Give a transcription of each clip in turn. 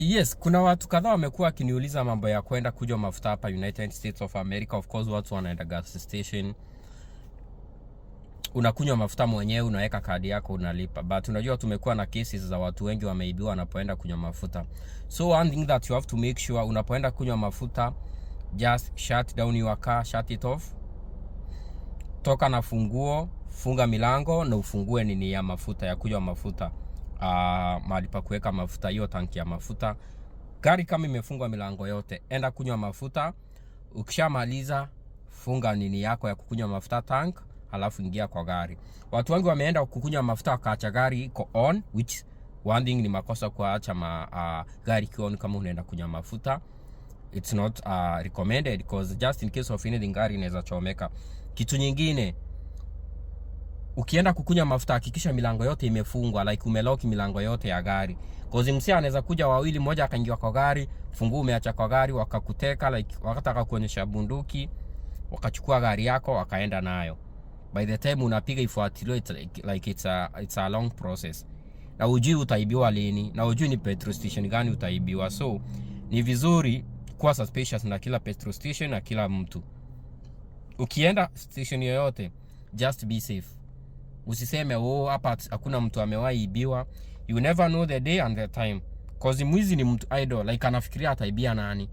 Yes, kuna watu kadhaa wamekuwa wakiniuliza mambo ya kwenda kunywa mafuta hapa United States of America. Of course watu wanaenda gas station, unakunywa mafuta mwenyewe, unaweka kadi yako, unalipa. But unajua tumekuwa na cases za watu wengi wameibiwa wanapoenda kunywa mafuta. So one thing that you have to make sure, unapoenda kunywa mafuta, just shut down your car, shut it off. Toka na funguo, funga milango na ufungue nini ya mafuta, ya kunywa mafuta. Mahali pa kuweka mafuta, hiyo tanki ya mafuta. Gari kama imefungwa milango yote, enda kunywa mafuta. Ukishamaliza funga nini yako ya kukunywa mafuta tank, halafu ingia kwa gari. Watu wengi wameenda kukunywa mafuta wakaacha gari iko on, which one thing ni makosa kuacha gari iko on kama unaenda kunywa mafuta. It's not recommended because just in case of anything gari inaweza chomeka. Kitu nyingine, ukienda kukunywa mafuta hakikisha milango yote imefungwa, like umelock milango yote ya gari. Cause msia anaweza kuja wawili, mmoja akaingia kwa gari, funguo umeacha kwa gari, wakakuteka, like wakataka kuonyesha bunduki, wakachukua gari yako wakaenda nayo. By the time unapiga ifuatiliwe, it's a long process. Na hujui utaibiwa lini, na hujui ni petrol station gani utaibiwa. So ni vizuri kuwa suspicious na kila petrol station na kila mtu. Ukienda station yoyote, just be safe. Usiseme hapa hakuna mtu amewahi ibiwa. You never know the day and the time. Cause mwizi ni mtu idle, like anafikiria ataibia nani.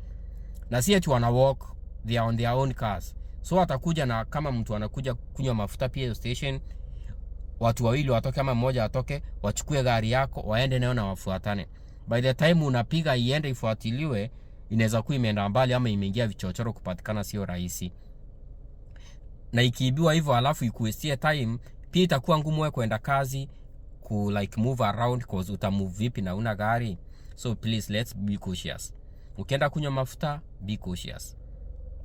Na si eti wana walk, they are on their own cars. So atakuja, na kama mtu anakuja kunywa mafuta pia station, watu wawili watoke ama mmoja atoke, wachukue gari yako, waende nayo na wafuatane. By the time unapiga iende ifuatiliwe, inaweza kuwa imeenda mbali ama imeingia vichochoro, kupatikana sio rahisi. Na ikiibiwa hivyo alafu ikuestie time, pia itakuwa ngumu wewe kwenda kazi, like move around, cause utamove vipi na una gari. So please, let's be cautious. Ukienda kunywa mafuta, be cautious.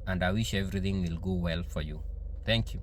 And I wish everything will go well for you. Thank you.